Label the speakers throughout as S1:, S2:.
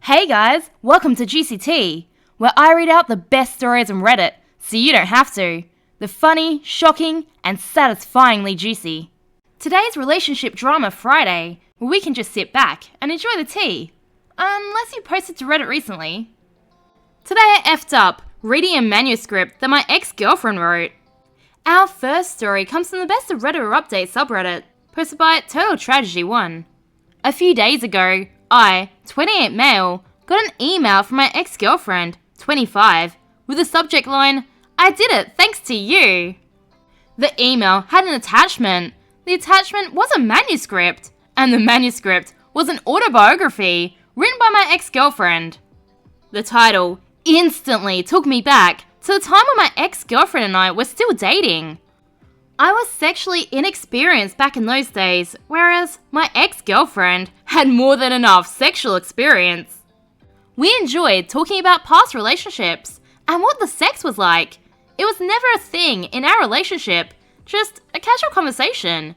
S1: Hey guys, welcome to Juicy Tea, where I read out the best stories on Reddit, so you don't have to. The funny, shocking, and satisfyingly juicy. Today's Relationship Drama Friday, where we can just sit back and enjoy the tea. Unless you posted to Reddit recently. Today I effed up reading a manuscript that my ex-girlfriend wrote. Our first story comes from the BestofRedditorUpdates subreddit, posted by TotalTragedy1. A few days ago, I, 28 male, got an email from my ex-girlfriend, 25, with the subject line, "I did it thanks to you." The email had an attachment. The attachment was a manuscript, and the manuscript was an autobiography written by my ex-girlfriend. The title instantly took me back to the time when my ex-girlfriend and I were still dating. I was sexually inexperienced back in those days, whereas my ex-girlfriend had more than enough sexual experience. We enjoyed talking about past relationships and what the sex was like. It was never a thing in our relationship, just a casual conversation.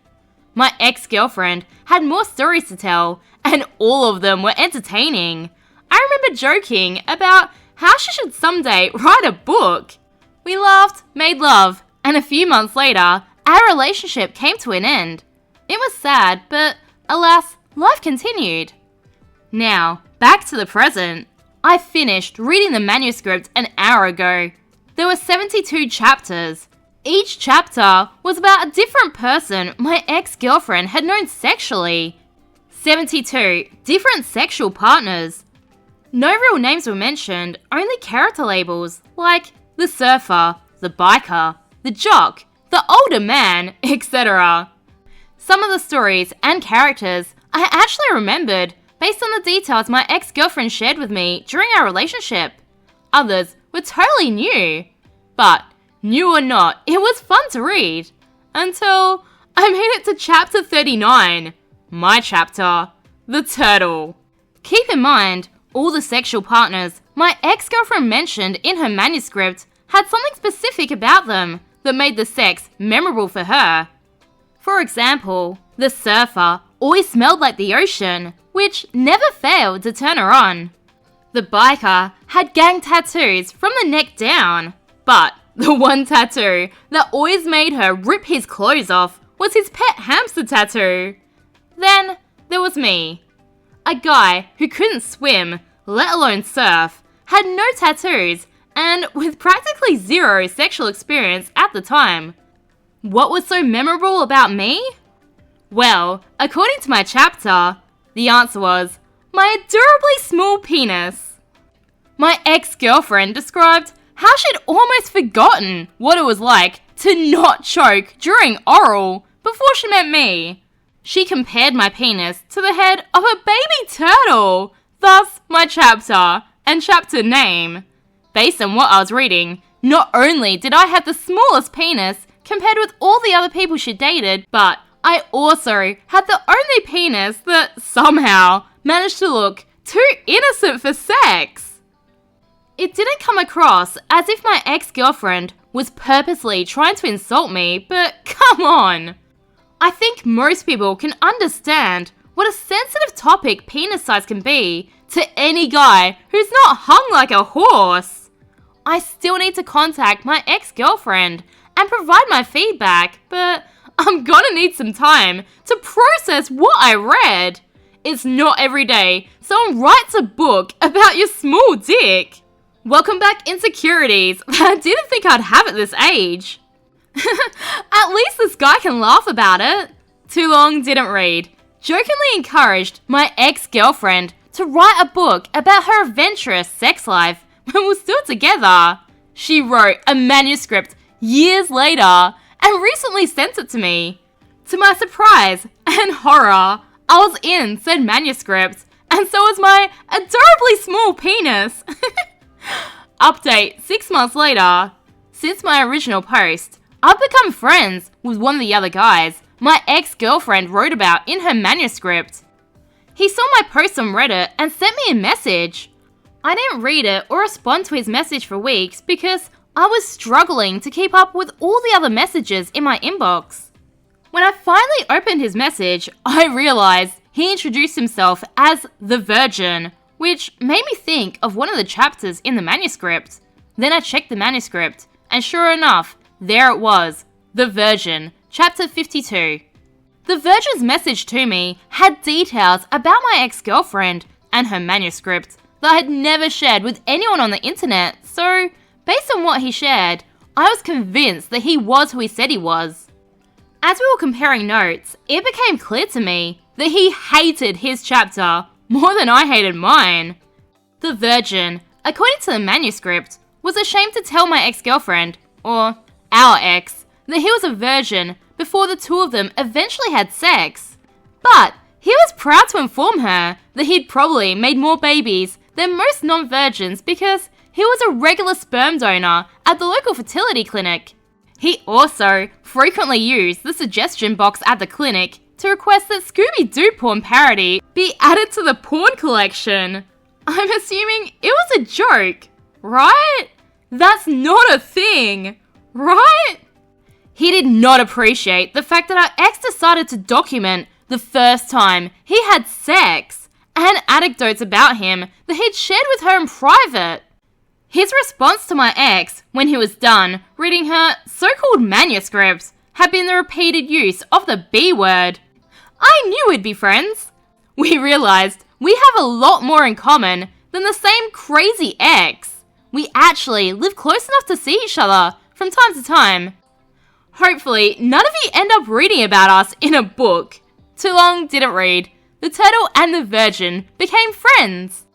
S1: My ex-girlfriend had more stories to tell, and all of them were entertaining. I remember joking about how she should someday write a book. We laughed, made love, and a few months later, our relationship came to an end. It was sad, but alas, life continued. Now, back to the present. I finished reading the manuscript an hour ago. There were 72 chapters. Each chapter was about a different person my ex-girlfriend had known sexually. 72 different sexual partners. No real names were mentioned, only character labels like the surfer, the biker, the jock, the older man, etc. Some of the stories and characters I actually remembered based on the details my ex-girlfriend shared with me during our relationship. Others were totally new. But, new or not, it was fun to read. Until I made it to chapter 39. My chapter, the turtle. Keep in mind, all the sexual partners my ex-girlfriend mentioned in her manuscript had something specific about them that made the sex memorable for her. For example, the surfer always smelled like the ocean, which never failed to turn her on. The biker had gang tattoos from the neck down, but the one tattoo that always made her rip his clothes off was his pet hamster tattoo. Then there was me. A guy who couldn't swim, let alone surf, had no tattoos, and with practically zero sexual experience at the time. What was so memorable about me? Well, according to my chapter, the answer was my adorably small penis. My ex-girlfriend described how she'd almost forgotten what it was like to not choke during oral before she met me. She compared my penis to the head of a baby turtle, thus my chapter and chapter name. Based on what I was reading, not only did I have the smallest penis compared with all the other people she dated, but I also had the only penis that somehow managed to look too innocent for sex. It didn't come across as if my ex-girlfriend was purposely trying to insult me, but come on. I think most people can understand what a sensitive topic penis size can be to any guy who's not hung like a horse. I still need to contact my ex-girlfriend and provide my feedback, but I'm gonna need some time to process what I read. It's not every day someone writes a book about your small dick. Welcome back, insecurities that I didn't think I'd have at this age. At least this guy can laugh about it. Too long, didn't read. Jokingly encouraged my ex-girlfriend to write a book about her adventurous sex life when we were still together. She wrote a manuscript years later and recently sent it to me. To my surprise and horror, I was in said manuscript, and so was my adorably small penis. Update 6 months later. Since my original post, I've become friends with one of the other guys my ex-girlfriend wrote about in her manuscript. He saw my post on Reddit and sent me a message. I didn't read it or respond to his message for weeks because I was struggling to keep up with all the other messages in my inbox. When I finally opened his message, I realized he introduced himself as the Virgin, which made me think of one of the chapters in the manuscript. Then I checked the manuscript, and sure enough, there it was, The Virgin, chapter 52. The Virgin's message to me had details about my ex-girlfriend and her manuscript that I had never shared with anyone on the internet, so based on what he shared, I was convinced that he was who he said he was. As we were comparing notes, it became clear to me that he hated his chapter more than I hated mine. The Virgin, according to the manuscript, was ashamed to tell my ex-girlfriend, or our ex, that he was a virgin before the two of them eventually had sex. But he was proud to inform her that he'd probably made more babies than most non-virgins because he was a regular sperm donor at the local fertility clinic. He also frequently used the suggestion box at the clinic to request that Scooby-Doo porn parody be added to the porn collection. I'm assuming it was a joke, right? That's not a thing, right? He did not appreciate the fact that our ex decided to document the first time he had sex and anecdotes about him that he'd shared with her in private. His response to my ex, when he was done reading her so-called manuscripts, had been the repeated use of the B word. I knew we'd be friends. We realized we have a lot more in common than the same crazy ex. We actually live close enough to see each other from time to time. Hopefully, none of you end up reading about us in a book. Too long, didn't read. The Turtle and the Virgin became friends.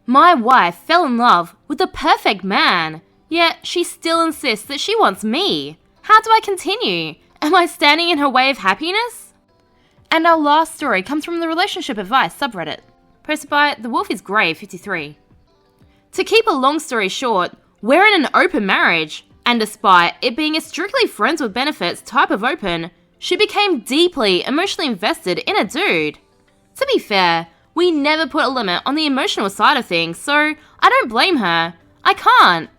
S1: My wife fell in love with the perfect man, yet she still insists that she wants me. How do I continue? Am I standing in her way of happiness? And our last story comes from the Relationship Advice subreddit, posted by The Wolf is Grey 53. To keep a long story short, we're in an open marriage, and despite it being a strictly friends with benefits type of open, she became deeply emotionally invested in a dude. To be fair, we never put a limit on the emotional side of things, so I don't blame her. I can't.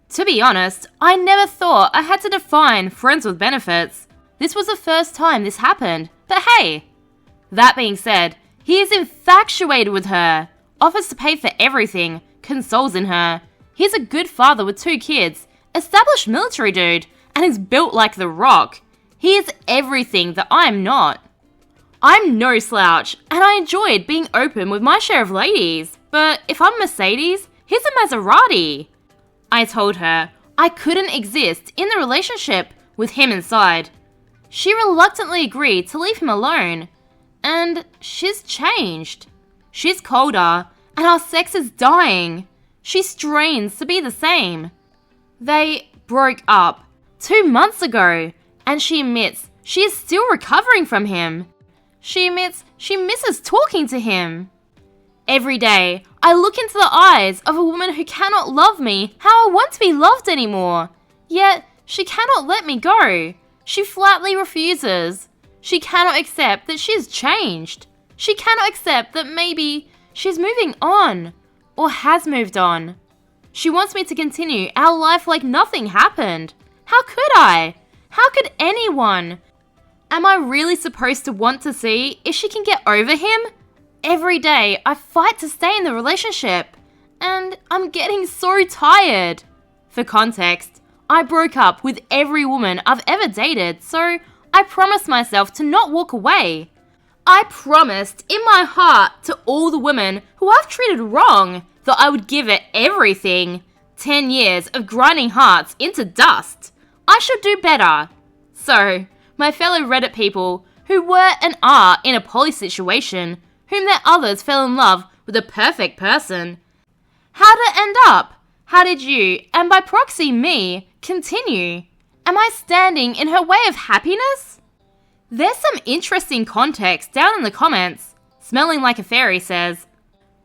S1: To be honest, I never thought I had to define friends with benefits. This was the first time this happened, but hey. That being said, he is infatuated with her, offers to pay for everything, consoles in her. He's a good father with 2 kids, established military dude, and is built like The Rock. He is everything that I am not. I'm no slouch, and I enjoyed being open with my share of ladies, but if I'm Mercedes, he's a Maserati. I told her I couldn't exist in the relationship with him inside. She reluctantly agreed to leave him alone, and she's changed. She's colder, and our sex is dying. She strains to be the same. They broke up 2 months ago, and she admits she is still recovering from him. She admits she misses talking to him. Every day, I look into the eyes of a woman who cannot love me how I want to be loved anymore. Yet, she cannot let me go. She flatly refuses. She cannot accept that she has changed. She cannot accept that maybe she's moving on, or has moved on. She wants me to continue our life like nothing happened. How could I? How could anyone? Am I really supposed to want to see if she can get over him? Every day, I fight to stay in the relationship, and I'm getting so tired. For context, I broke up with every woman I've ever dated, so I promised myself to not walk away. I promised in my heart to all the women who I've treated wrong that I would give it everything. 10 years of grinding hearts into dust. I should do better. So, my fellow Reddit people who were and are in a poly situation, whom their others fell in love with a perfect person. How did it end up? How did you, and by proxy me, continue? Am I standing in her way of happiness? There's some interesting context down in the comments. Smelling Like a Fairy says,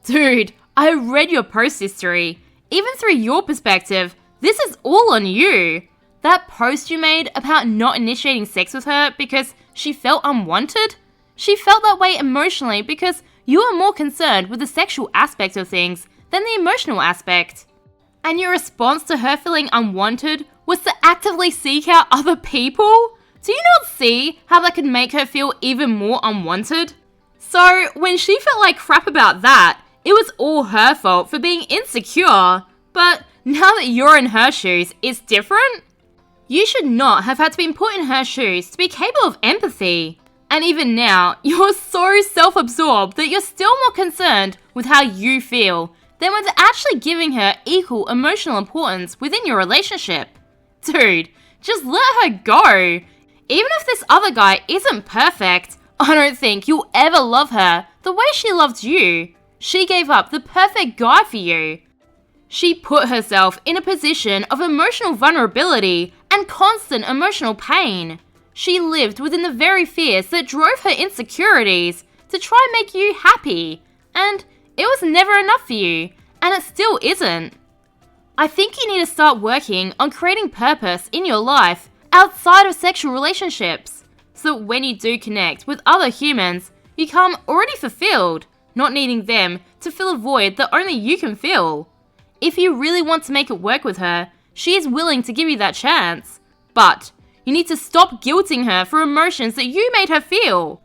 S1: Dude, I read your post history. Even through your perspective, this is all on you. That post you made about not initiating sex with her because she felt unwanted? She felt that way emotionally because you are more concerned with the sexual aspect of things than the emotional aspect. And your response to her feeling unwanted was to actively seek out other people? Do you not see how that could make her feel even more unwanted? So, when she felt like crap about that, it was all her fault for being insecure. But now that you're in her shoes, it's different? You should not have had to be put in her shoes to be capable of empathy. And even now, you're so self-absorbed that you're still more concerned with how you feel than with actually giving her equal emotional importance within your relationship. Dude, just let her go. Even if this other guy isn't perfect, I don't think you'll ever love her the way she loved you. She gave up the perfect guy for you. She put herself in a position of emotional vulnerability and constant emotional pain. She lived within the very fears that drove her insecurities to try and make you happy. And it was never enough for you, and it still isn't. I think you need to start working on creating purpose in your life outside of sexual relationships, so that when you do connect with other humans, you come already fulfilled, not needing them to fill a void that only you can fill. If you really want to make it work with her, she is willing to give you that chance. But you need to stop guilting her for emotions that you made her feel.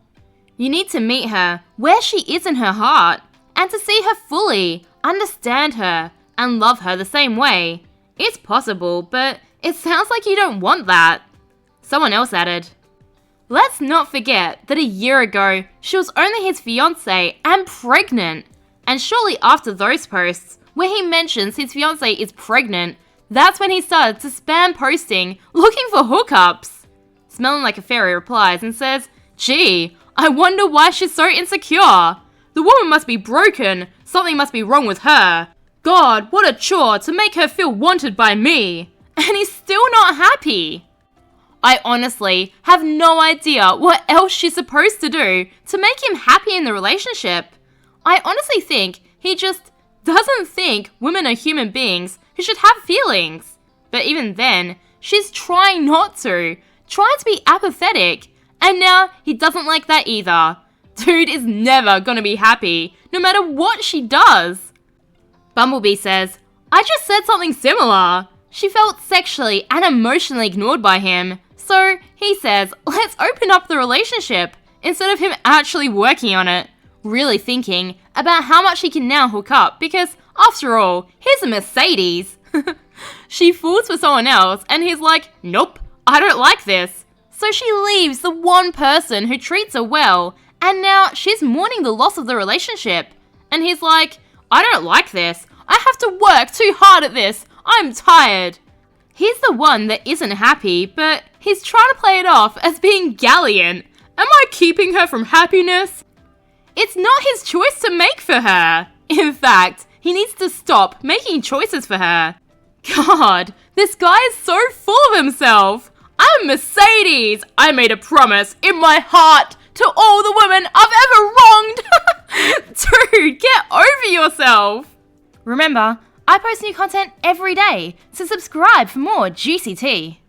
S1: You need to meet her where she is in her heart, and to see her fully, understand her, and love her the same way. It's possible, but it sounds like you don't want that. Someone else added, let's not forget that a year ago, she was only his fiancée and pregnant. And shortly after those posts, where he mentions his fiancée is pregnant, that's when he started to spam posting, looking for hookups. Smelling Like a Fairy replies and says, gee, I wonder why she's so insecure. The woman must be broken, something must be wrong with her. God, what a chore to make her feel wanted by me. And he's still not happy. I honestly have no idea what else she's supposed to do to make him happy in the relationship. I honestly think he just doesn't think women are human beings who should have feelings. But even then, she's trying not to, trying to be apathetic, and now he doesn't like that either. Dude is never gonna be happy, no matter what she does. Bumblebee says, I just said something similar. She felt sexually and emotionally ignored by him. So he says, let's open up the relationship, instead of him actually working on it, really thinking about how much he can now hook up, because after all, here's a Mercedes. She falls for someone else, and he's like, nope, I don't like this. So she leaves the one person who treats her well, and now she's mourning the loss of the relationship. And he's like, I don't like this. I have to work too hard at this. I'm tired. He's the one that isn't happy, but he's trying to play it off as being gallant. Am I keeping her from happiness? It's not his choice to make for her. In fact, he needs to stop making choices for her. God, this guy is so full of himself. I'm Mercedes. I made a promise in my heart to all the women I've ever wronged. Dude, get over yourself. Remember, I post new content every day, so subscribe for more juicy tea.